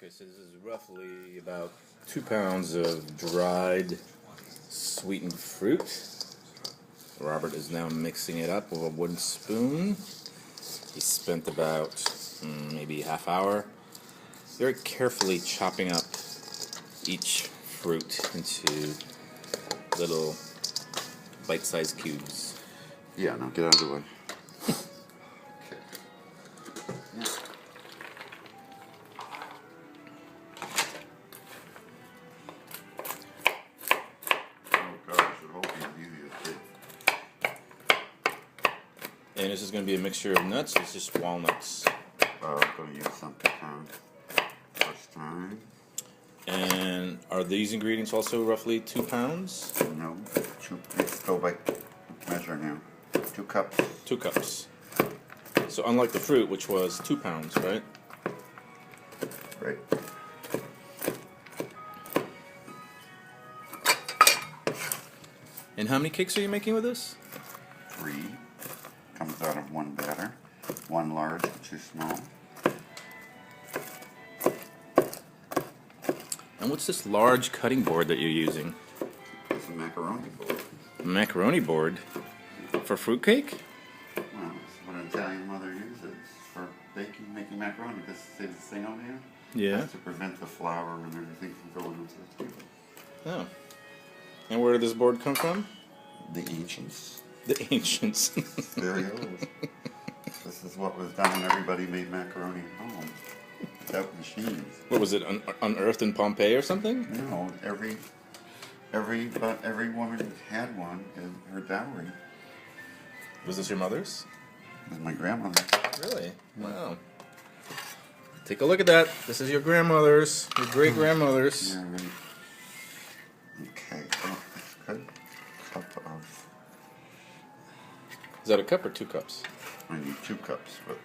Okay, so this is roughly about 2 pounds of dried sweetened fruit. Robert is now mixing it up with a wooden spoon. He spent about maybe half hour very carefully chopping up each fruit into little bite-sized cubes. Yeah, now get out of the way. And this is going to be a mixture of nuts. It's just walnuts. I'm going to use some pecan first time. And are these ingredients also roughly 2 pounds? No, let's go by measure now. 2 cups. 2 cups. So unlike the fruit, which was 2 pounds, right? Right. And how many cakes are you making with this? 3. Comes out of 1 batter. 1 large, 2 small. And what's this large cutting board that you're using? It's a macaroni board. A macaroni board? For fruitcake? Well, it's what an Italian mother uses for making macaroni. Because see this thing over here? Yeah. That's to prevent the flour and everything from going into the table. Oh. And where did this board come from? The ancients. The ancients. Very old. This is what was done when everybody made macaroni at home. Without machines. What was it, unearthed in Pompeii or something? No, every woman had one in her dowry. Was this your mother's? It was my grandmother. Really? Wow. Take a look at that. This is your grandmother's, your great-grandmother's. Yeah, right. Okay, oh, that's good. Cup of... Is that a cup or 2 cups? I need 2 cups, but...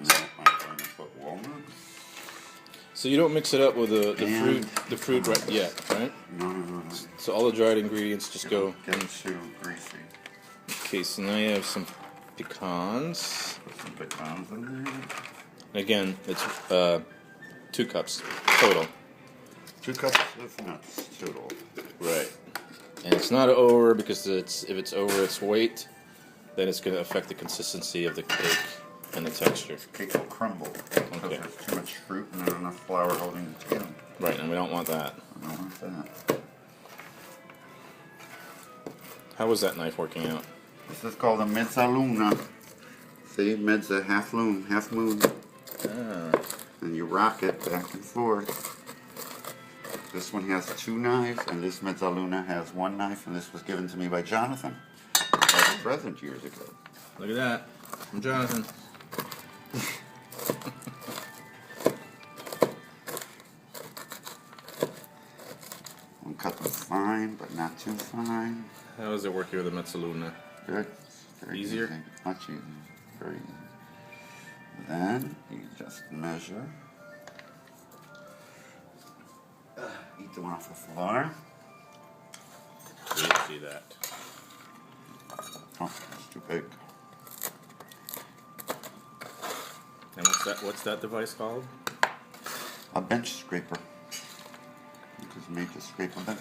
Now I'm going to put walnuts. So you don't mix it up with the And fruit right yet, right? No. So all the dried ingredients just go. Get too greasy. Okay, so now you have some pecans. Put some pecans in there. Again, it's 2 cups total. 2 cups of nuts total. Right. And it's not over because if it's over its weight, then it's going to affect the consistency of the cake and the texture. The cake will crumble because there's too much fruit and not enough flour holding it together. Right, and we don't want that. I don't want that. How was that knife working out? This is called a mezzaluna. See, mezza, half moon, half moon. Ah. And you rock it back and forth. This one has 2 knives, and this mezzaluna has 1 knife, and this was given to me by Jonathan as a present years ago. Look at that. From Jonathan. I'll cut them fine, but not too fine. How is it working with the mezzaluna? Good. Very Easier? easy. Much easier. Very easy. Then you just measure. Eat the one off the floor. We didn't see that. Oh, that's too big. And what's that device called? A bench scraper. Because you made to scrape a bench.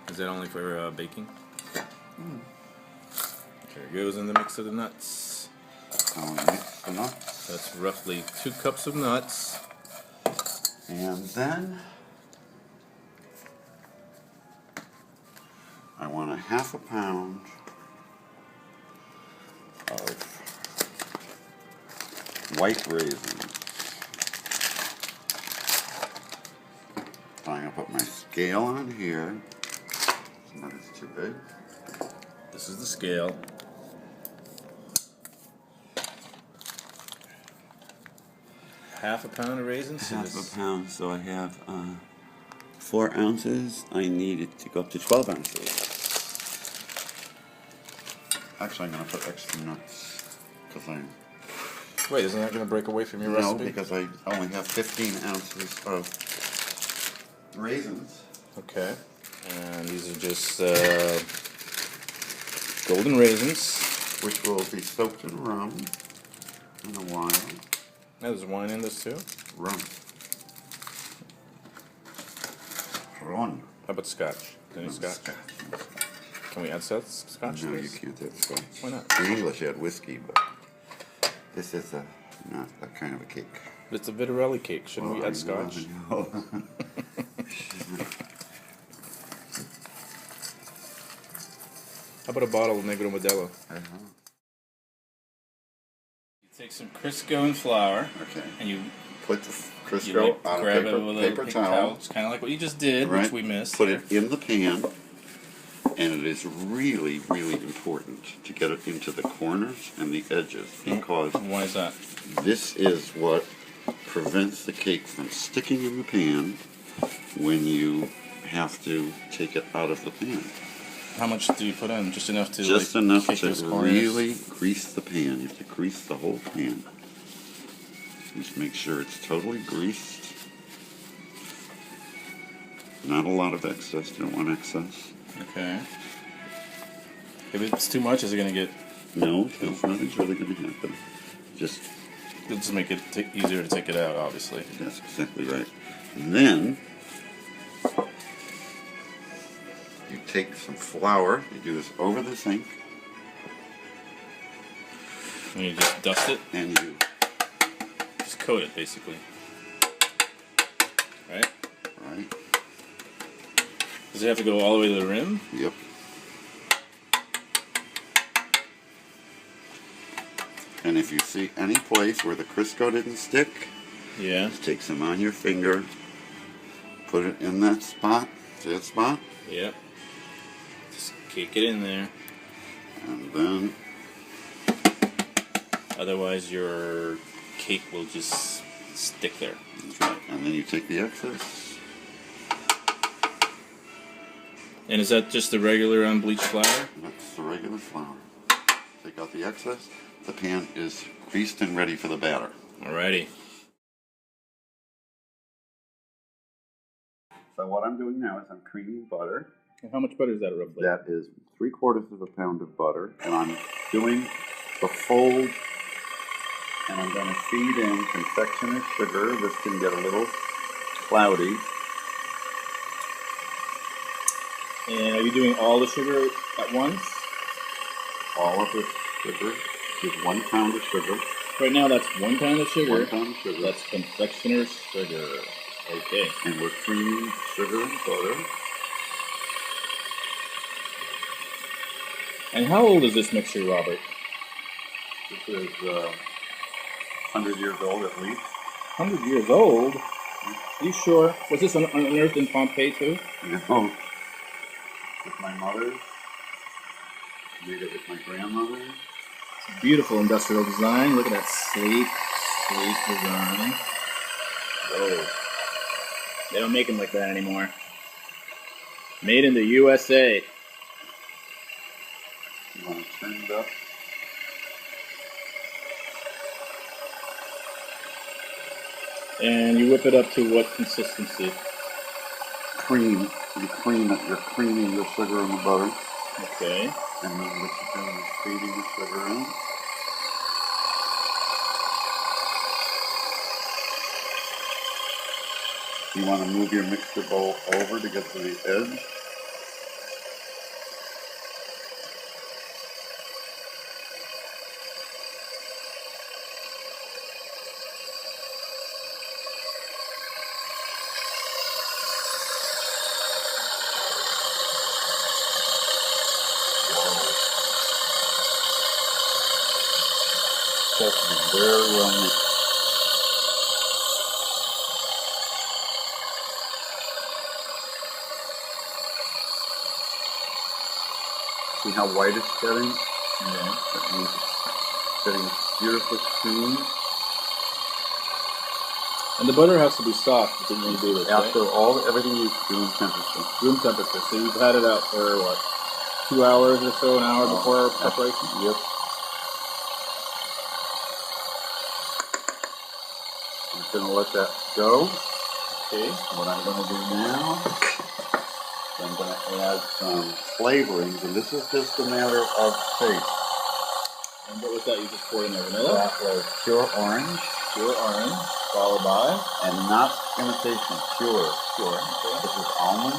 Is that only for baking? There it goes in the mix of the nuts. Now we mix the nuts. That's roughly 2 cups of nuts. And then I want a half a pound of white raisins. I'm going to put my scale on here. That is too big. This is the scale. Half a pound of raisins? Half a pound, so I have 4 ounces. I need it to go up to 12 ounces. Actually, I'm going to put extra nuts because Wait, isn't that going to break away from your recipe? No, because I only have 15 ounces of raisins. Okay. And these are just golden raisins. Which will be soaked in rum in a while. There's wine in this too? Rum. Ron. How about scotch? Any scotch? Can we add scotch? No, you can't add scotch. Why not? The English add whiskey, but this is not that kind of a cake. It's a Vitarelli cake. Shouldn't we add scotch? No. How about a bottle of Negro Modelo? Uh-huh. You take some Crisco flour. Okay. And you Put the Crisco you on a grab it with a paper towel. It's kind of like what you just did, Right. which we missed. Put it in the pan, and it is really, really important to get it into the corners and the edges because Why is that? this is what prevents the cake from sticking in the pan when you have to take it out of the pan. How much do you put in? Just enough to Just like, enough kick to those corners? really grease the pan. You have to grease the whole pan. Just make sure it's totally greased. Not a lot of excess. You don't want excess. Okay. If it's too much, is it going to get... No, nothing's really going to happen. Just It'll just make it easier to take it out, obviously. that's exactly right. And then you take some flour. You do this over the sink, And you just dust it, and you just coat it, basically. Right? right. Does it have to go all the way to the rim? Yep. And if you see any place where the Crisco didn't stick, Yeah. just take some on your finger, put it in that spot. See that spot? Yep. Just kick it in there. And then Otherwise, your cake will just stick there. that's right. And then you take the excess. And is that just the regular unbleached flour? That's the regular flour. Take out the excess. The pan is greased and ready for the batter. Alrighty. So what I'm doing now is I'm creaming butter. And how much butter is that roughly? That is 3/4 pound of butter, and I'm doing the fold, and I'm going to feed in confectioner's sugar. This can get a little cloudy. And are you doing all the sugar at once? All of the sugar is 1 pound of sugar. Right now, that's 1 pound of sugar. 1 pound of sugar. That's confectioner's sugar. Okay. And we're creaming sugar and butter. And how old is this mixture, Robert? This is 100 years old at least. 100 years old? Are you sure? Was this unearthed in Pompeii too? No. With my mother. Made it with my grandmother. It's a beautiful industrial design. Look at that sleek design. Whoa. They don't make them like that anymore. Made in the USA. You want to turn it up? And you whip it up to what consistency? Cream. You cream it. You're creaming the sugar and the butter. Okay. And then what you're doing is feeding the sugar in. You want to move your mixer bowl over to get to the edge. That's to be very well mixed. See how white it's getting? Yeah. That means it's getting beautiful cream. And the butter has to be soft when you do this, After right? everything is room temperature. Room temperature. So you've had it out for what? 2 hours or so, an hour before preparation? Yep. I'm just going to let that go. Okay. What I'm going to do now is I'm going to add some flavorings, and this is just a matter of taste. And what was that you just poured in there? Vanilla? That was pure orange. Pure orange, followed by? And not imitation, pure. Pure. Okay. This is almond.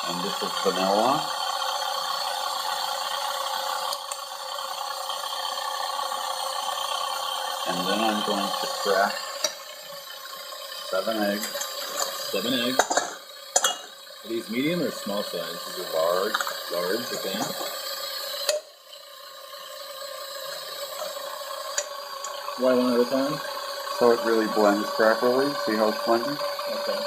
And this is vanilla. And then I'm going to crack 7 eggs. 7 eggs. Are these medium or small size? These are large. Large, okay. Why one at a time? So it really blends properly. See how it's blending? Okay.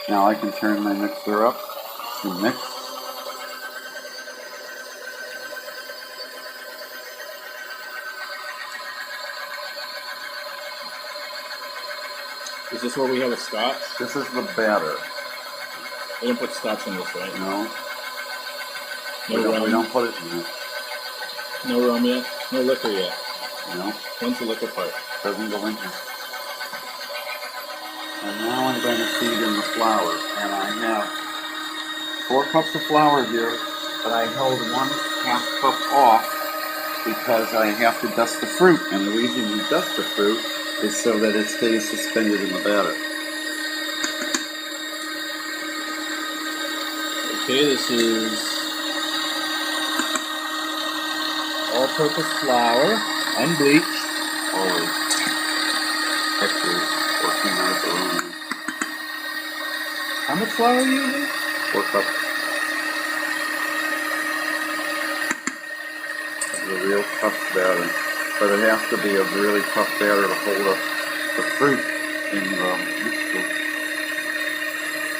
Now I can turn my mixer up to mix. Is this where we have a scotch? This is the batter. We don't put scotch in this, right? No. No rum. We don't put it in it. No rum yet? No liquor yet? No. When's the liquor part? Doesn't go in here. And now I'm going to feed in the flour. And I have 4 cups of flour here, but I held 1/2 cup off because I have to dust the fruit. And the reason you dust the fruit is so that it stays suspended in the batter. Okay, this is all-purpose flour, unbleached. Always. Actually, 14 hours around. How much flour are you using? 4 cups. It's a real tough batter. But it has to be a really tough batter to hold up the fruit in the mixture.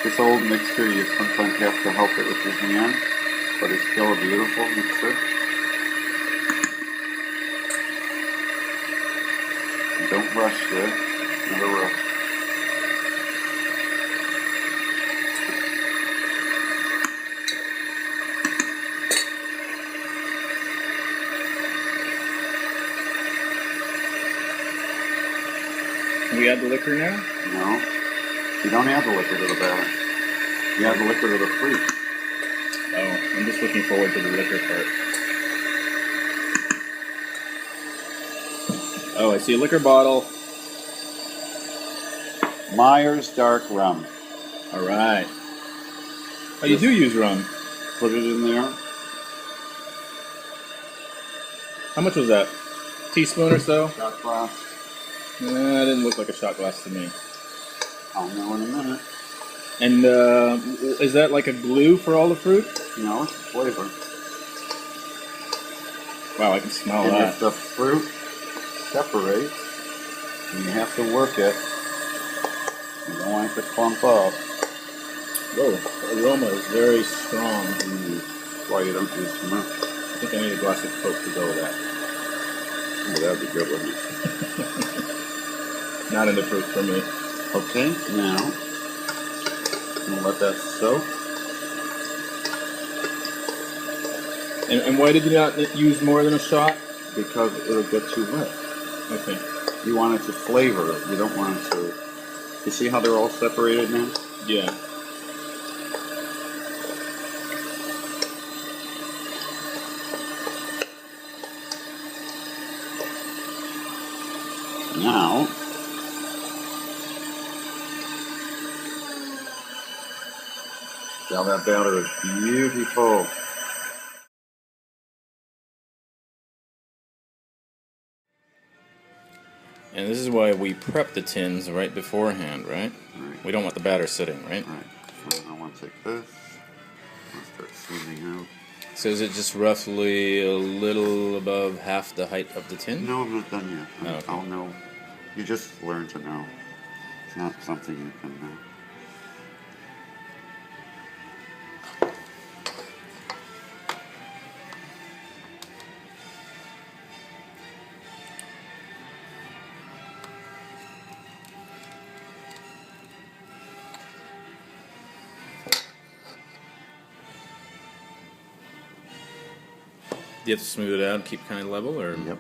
This old mixture, you sometimes have to help it with your hand, but it's still a beautiful mixture. Don't rush this. Never rush. Can we add the liquor now? No. You don't add the liquor to the batter. You add the liquor to the fruit. Oh, I'm just looking forward to the liquor part. Oh, I see a liquor bottle. Myers Dark Rum. All right. Oh, you do use rum. Put it in there. How much was that? Teaspoon or so? Shot glass. That didn't look like a shot glass to me. I'll know in a minute. And is that like a glue for all the fruit? No, it's a flavor. Wow, I can smell And that. if the fruit separates, and you have to work it, you don't want it to clump up. Whoa, the aroma is very strong. That's why you don't use too much. I think I need a glass of Coke to go with that. Oh, that'd be good, wouldn't it? Not in the fruit for me. Okay, now I'm gonna let that soak. And why did you not use more than a shot? Because it'll get too wet. Okay. You want it to flavor it. You don't want it to. You see how they're all separated now? Yeah. Now, that batter is beautiful. And this is why we prep the tins right beforehand, right? Right. We don't want the batter sitting, right? Right. So I want to take this. I'll start smoothing out. So is it just roughly a little above half the height of the tin? No, I'm not done yet. Oh, okay. I'll know. You just learn to know. It's not something you can know. Do you have to smooth it out and keep kind of level, or? Yep.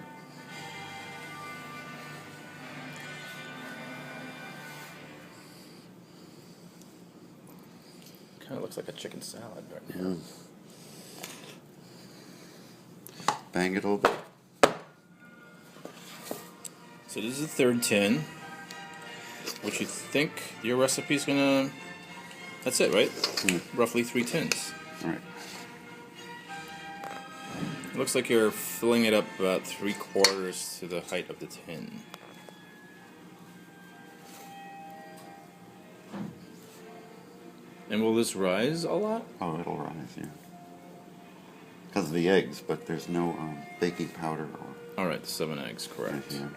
like a chicken salad right now. Mm. Bang it a little bit. So this is the third tin, which you think your recipe's gonna... That's it, right? Roughly 3 tins. All right. It looks like you're filling it up about 3/4 to the height of the tin. And will this rise a lot? Oh, it'll rise, yeah. Because of the eggs, but there's no baking powder or... Alright, 7 eggs, correct. Yeah.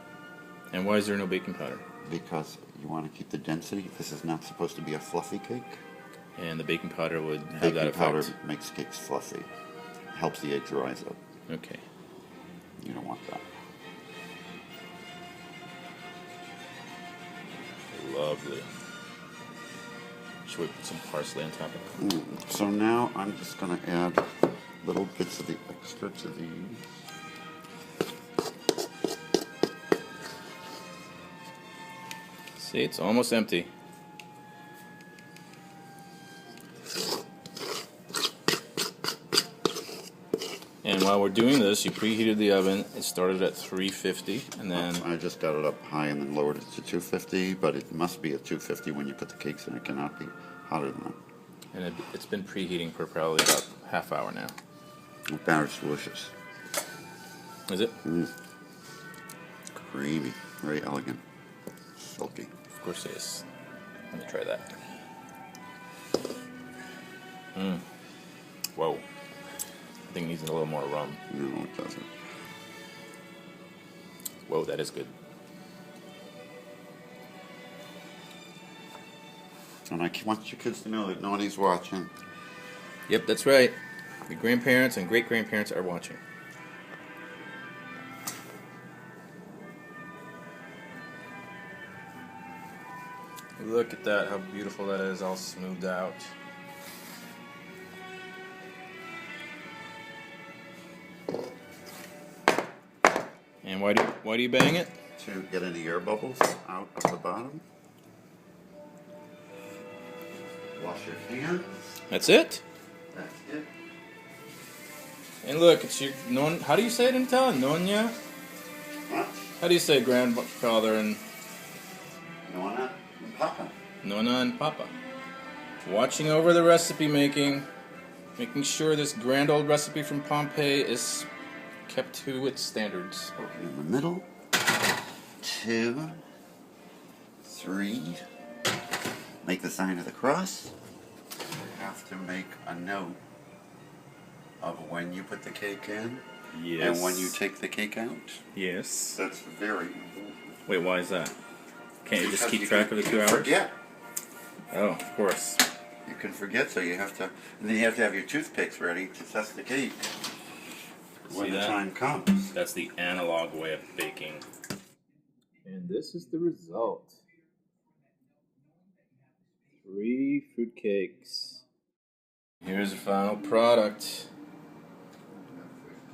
And why is there no baking powder? Because you want to keep the density. This is not supposed to be a fluffy cake. And the baking powder would have Baking that effect? powder makes cakes fluffy. Helps the eggs rise up. Okay. You don't want that. Lovely. Should we put some parsley on top of it? So now I'm just going to add little bits of the extra to these. See, it's almost empty. And while we're doing this, you preheated the oven. It started at 350, and then... I just got it up high and then lowered it to 250, but it must be at 250 when you put the cakes in. It cannot be hotter than that. And it's been preheating for probably about half hour now. The batter's delicious. Is it? Creamy. Very elegant. Silky. Of course it is. Let me try that. Whoa. I think it needs a little more rum. No, it doesn't. Whoa, that is good. And I want your kids to know that nobody's watching. Yep, that's right. Your grandparents and great-grandparents are watching. Look at that, how beautiful that is, all smoothed out. And why do you bang it? To get any air bubbles out of the bottom. Wash your hands. That's it? That's it. And look, it's your how do you say it in Italian? Nonna? What? How do you say grandfather and Nonna and Papa. Nonna and Papa? Watching over the recipe making sure this grand old recipe from Pompeii is kept to its standards. Okay, in the middle. 2, 3. Make the sign of the cross. You have to make a note of when you put the cake in. Yes. And when you take the cake out. Yes. That's very important. Wait, why is that? Can't you just Because keep track of the 2 hours? Forget. Oh, of course. You can forget, so you have to, and then you have to have your toothpicks ready to test the cake when the time comes. That's the analog way of baking. And this is the result. 3 fruitcakes. Here's the final product.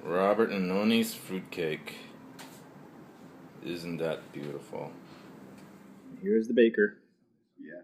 Robert and Noni's fruitcake. Isn't that beautiful? Here's the baker. Yeah.